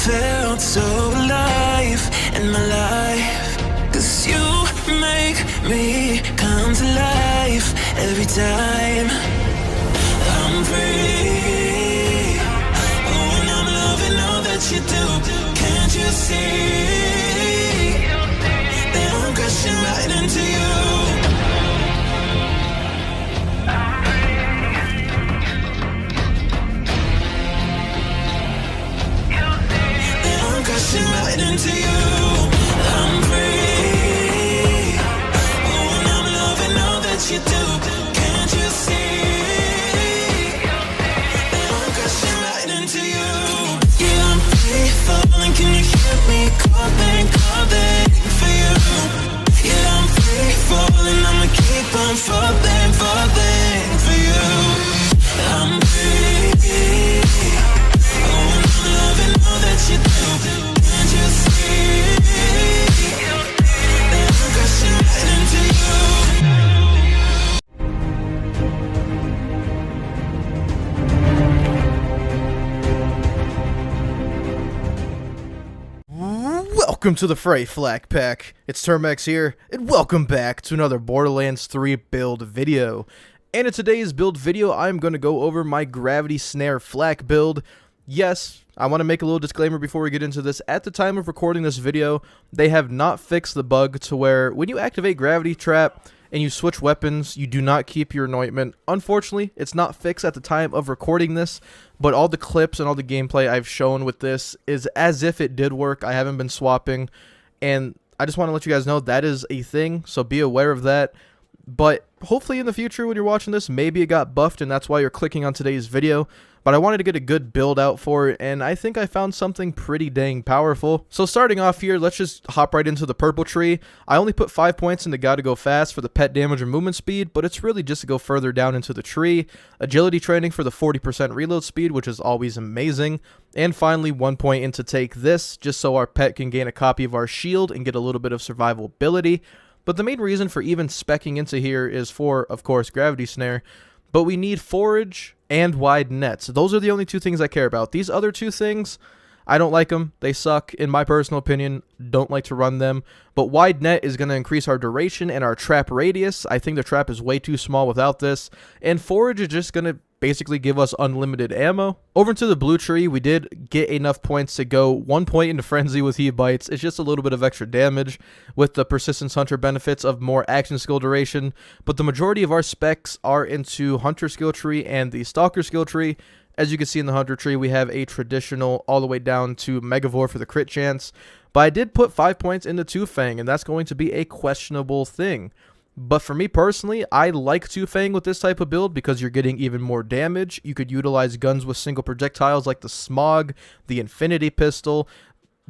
felt so alive in my life. 'Cause you make me come to life every time I'm free. Oh, and I'm loving all that you do. Can't you see that I'm crashing right into you? Right into you, I'm free. Oh, and I'm loving all that you do. Can't you see that I'm crashing right into you? Yeah, I'm free falling. Can you hear me calling for you? Yeah, I'm free falling. I'ma keep on falling for you. I'm free. Oh, and I'm loving all that you do. Welcome to the fray, Flak Pack. It's Termex here, and welcome back to another Borderlands 3 build video. And in today's build video, I'm going to go over my Gravity Snare Flak build. Yes, I want to make a little disclaimer before we get into this. At the time of recording this video, they have not fixed the bug to where when you activate Gravity Trap and you switch weapons, you do not keep your anointment. Unfortunately, it's not fixed at the time of recording this, but all the clips and all the gameplay I've shown with this is as if it did work. I haven't been swapping, and I just want to let you guys know that is a thing, so be aware of that. But hopefully in the future when you're watching this, maybe it got buffed and that's why you're clicking on today's video. But I wanted to get a good build out for it, and I think I found something pretty dang powerful. So starting off here, let's just hop right into the purple tree. I only put 5 points into Gotta Go Fast for the pet damage and movement speed, but it's really just to go further down into the tree. Agility training for the 40% reload speed, which is always amazing. And finally, 1 point into Take This, just so our pet can gain a copy of our shield and get a little bit of survivability. But the main reason for even speccing into here is for, of course, Gravity Snare. But we need Forage and Wide Nets. Those are the only two things I care about. These other two things, I don't like them. They suck, in my personal opinion. Don't like to run them. But Wide Net is going to increase our duration and our trap radius. I think the trap is way too small without this. And Forage is just going to basically give us unlimited ammo. Over into the blue tree, we did get enough points to go 1 point into Frenzy with Heat Bites. It's just a little bit of extra damage with the Persistence Hunter benefits of more action skill duration. But the majority of our specs are into Hunter skill tree and the Stalker skill tree. As you can see in the Hunter tree, we have a traditional all the way down to Megavore for the crit chance. But I did put 5 points into Two Fang, and that's going to be a questionable thing. But for me personally, I like Two Fang with this type of build because you're getting even more damage. You could utilize guns with single projectiles like the Smog, the Infinity Pistol.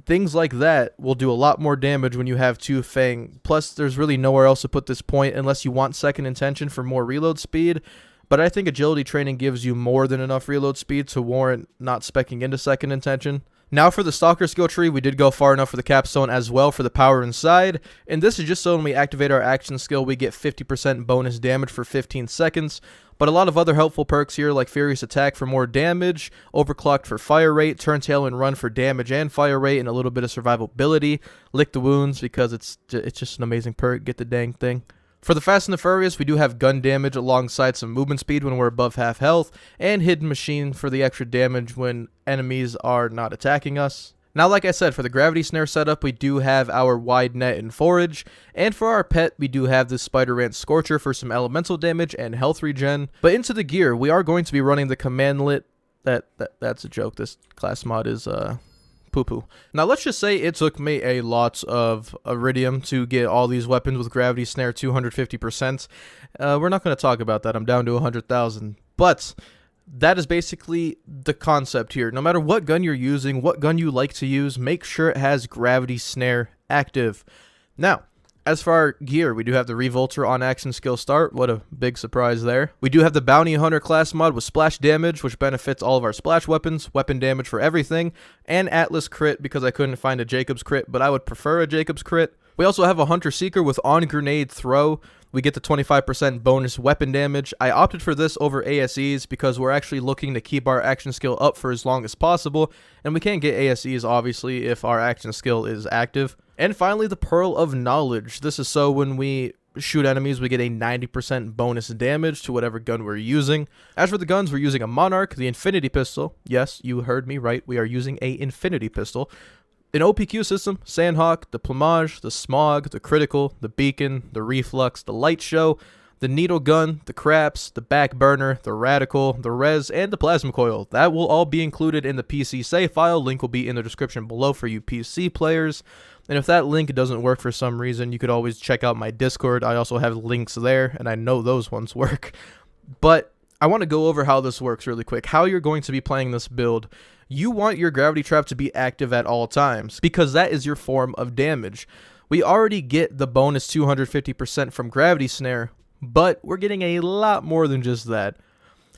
Things like that will do a lot more damage when you have Two Fang. Plus, there's really nowhere else to put this point unless you want Second Intention for more reload speed. But I think agility training gives you more than enough reload speed to warrant not speccing into Second Intention. Now for the Stalker skill tree, we did go far enough for the capstone as well for the power inside. And this is just so when we activate our action skill, we get 50% bonus damage for 15 seconds. But a lot of other helpful perks here like Furious Attack for more damage, Overclocked for fire rate, Turn Tail and Run for damage and fire rate, and a little bit of survivability. Lick the Wounds because it's just an amazing perk, get the dang thing. For the Fast and the Furious, we do have gun damage alongside some movement speed when we're above half health, and Hidden Machine for the extra damage when enemies are not attacking us. Now, like I said, for the Gravity Snare setup, we do have our Wide Net and Forage, and for our pet, we do have the Spider Ant Scorcher for some elemental damage and health regen. But into the gear, we are going to be running the Commandlet. That's a joke. This class mod is poo-poo. Now, let's just say it took me a lot of Iridium to get all these weapons with Gravity Snare 250%. We're not going to talk about that. I'm down to 100,000. But that is basically the concept here. No matter what gun you're using, what gun you like to use, make sure it has Gravity Snare active. Now, as for our gear, we do have the Revolter on action skill start. What a big surprise there. We do have the Bounty Hunter class mod with splash damage, which benefits all of our splash weapons, weapon damage for everything, and Atlas crit because I couldn't find a Jacob's crit, but I would prefer a Jacob's crit. We also have a Hunter Seeker with on grenade throw. We get the 25% bonus weapon damage. I opted for this over ASEs because we're actually looking to keep our action skill up for as long as possible, and we can't get ASEs obviously if our action skill is active. And finally, the Pearl of Knowledge. This is so when we shoot enemies, we get a 90% bonus damage to whatever gun we're using. As for the guns, we're using a Monarch, the Infinity Pistol. Yes, you heard me right, we are using a Infinity Pistol. An OPQ system, Sandhawk, the Plumage, the Smog, the Critical, the Beacon, the Reflux, the Light Show, the Needle Gun, the Craps, the Back Burner, the Radical, the Res, and the Plasma Coil. That will all be included in the PC save file. Link will be in the description below for you PC players. And if that link doesn't work for some reason, you could always check out my Discord. I also have links there, and I know those ones work. But I want to go over how this works really quick, how you're going to be playing this build. You want your gravity trap to be active at all times, because that is your form of damage. We already get the bonus 250% from gravity snare, but we're getting a lot more than just that.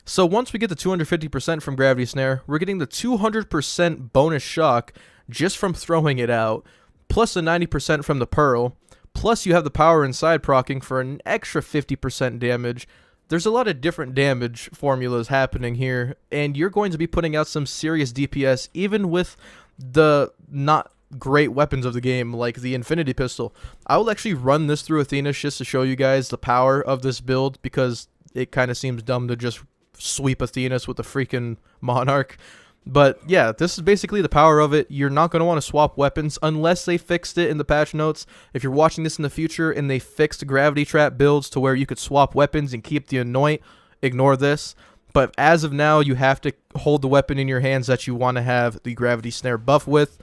So once we get the 250% from gravity snare, we're getting the 200% bonus shock just from throwing it out, plus the 90% from the Pearl, plus you have the power inside proccing for an extra 50% damage. There's a lot of different damage formulas happening here, and you're going to be putting out some serious DPS even with the not great weapons of the game like the Infinity Pistol. I will actually run this through Athena just to show you guys the power of this build, because it kind of seems dumb to just sweep Athenas with the freaking Monarch. But yeah, this is basically the power of it. You're not going to want to swap weapons unless they fixed it in the patch notes. If you're watching this in the future and they fixed gravity trap builds to where you could swap weapons and keep the anoint, ignore this. But as of now, you have to hold the weapon in your hands that you want to have the gravity snare buff with.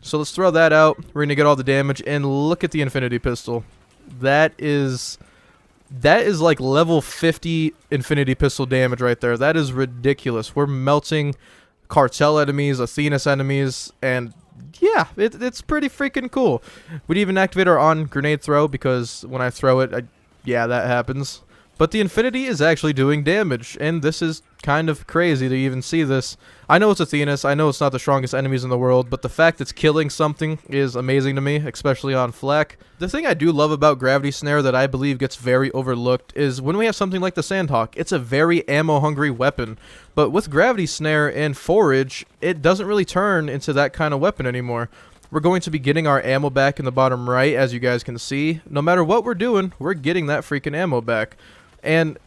So let's throw that out. We're going to get all the damage, and look at the Infinity Pistol. That is like level 50 Infinity Pistol damage right there. That is ridiculous. We're melting Cartel enemies, Athena's enemies, and yeah, it's pretty freaking cool. We'd even activate our on grenade throw, because when I throw it, yeah, that happens. But the Infinity is actually doing damage, and this is kind of crazy to even see this. I know it's Athena's, I know it's not the strongest enemies in the world, but the fact it's killing something is amazing to me, especially on Flak. The thing I do love about Gravity Snare that I believe gets very overlooked is when we have something like the Sandhawk. It's a very ammo-hungry weapon, but with Gravity Snare and Forage, it doesn't really turn into that kind of weapon anymore. We're going to be getting our ammo back in the bottom right, as you guys can see. No matter what we're doing, we're getting that freaking ammo back. And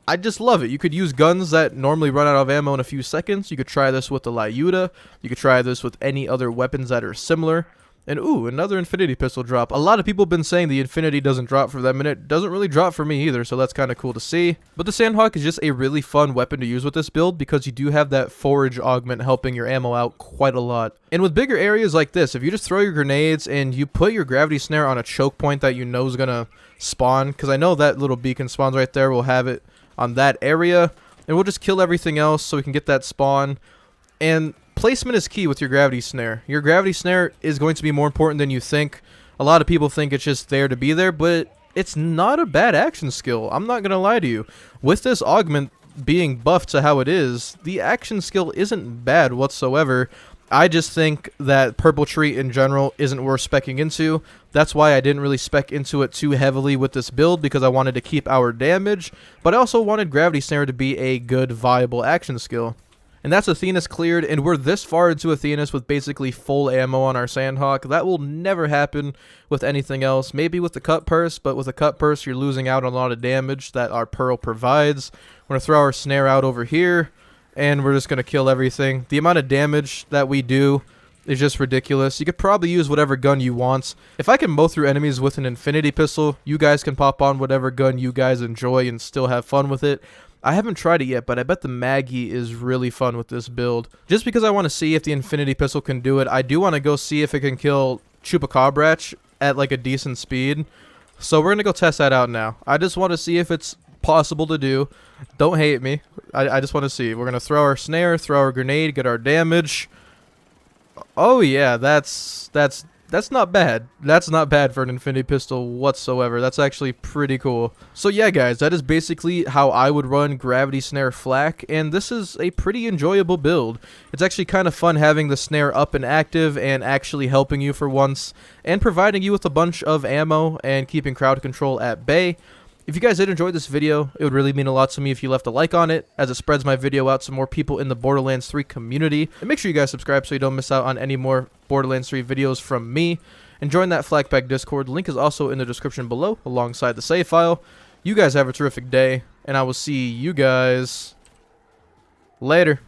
I just love it. You could use guns that normally run out of ammo in a few seconds. You could try this with the Lyuda. You could try this with any other weapons that are similar. And ooh, another Infinity Pistol drop. A lot of people have been saying the Infinity doesn't drop for them, and it doesn't really drop for me either, so that's kind of cool to see. But the Sandhawk is just a really fun weapon to use with this build, because you do have that Forage augment helping your ammo out quite a lot. And with bigger areas like this, if you just throw your grenades and you put your Gravity Snare on a choke point that you know is going to spawn, because I know that little beacon spawns right there, we'll have it on that area, and we'll just kill everything else so we can get that spawn. And placement is key with your Gravity Snare. Your Gravity Snare is going to be more important than you think. A lot of people think it's just there to be there, but it's not a bad action skill. I'm not going to lie to you. With this augment being buffed to how it is, the action skill isn't bad whatsoever. I just think that Purple Tree in general isn't worth speccing into. That's why I didn't really spec into it too heavily with this build, because I wanted to keep our damage, but I also wanted Gravity Snare to be a good, viable action skill. And that's Athena's cleared, and we're this far into Athena's with basically full ammo on our Sandhawk. That will never happen with anything else. Maybe with the Cut Purse, but with a Cut Purse, you're losing out on a lot of damage that our Pearl provides. We're going to throw our Snare out over here, and we're just going to kill everything. The amount of damage that we do is just ridiculous. You could probably use whatever gun you want. If I can mow through enemies with an Infinity Pistol, you guys can pop on whatever gun you guys enjoy and still have fun with it. I haven't tried it yet, but I bet the Maggie is really fun with this build. Just because I want to see if the Infinity Pistol can do it, I do want to go see if it can kill Chupacabra at like a decent speed. So we're going to go test that out now. I just want to see if it's possible to do. Don't hate me. I just want to see. We're going to throw our Snare, throw our grenade, get our damage. Oh yeah, that's not bad. That's not bad for an Infinity Pistol whatsoever. That's actually pretty cool. So yeah, guys, that is basically how I would run Gravity Snare Flak, and this is a pretty enjoyable build. It's actually kind of fun having the Snare up and active and actually helping you for once, and providing you with a bunch of ammo and keeping crowd control at bay. If you guys did enjoy this video, it would really mean a lot to me if you left a like on it, as it spreads my video out to more people in the Borderlands 3 community. And make sure you guys subscribe so you don't miss out on any more Borderlands 3 videos from me. And join that FLAK Discord. Link is also in the description below, alongside the save file. You guys have a terrific day, and I will see you guys later.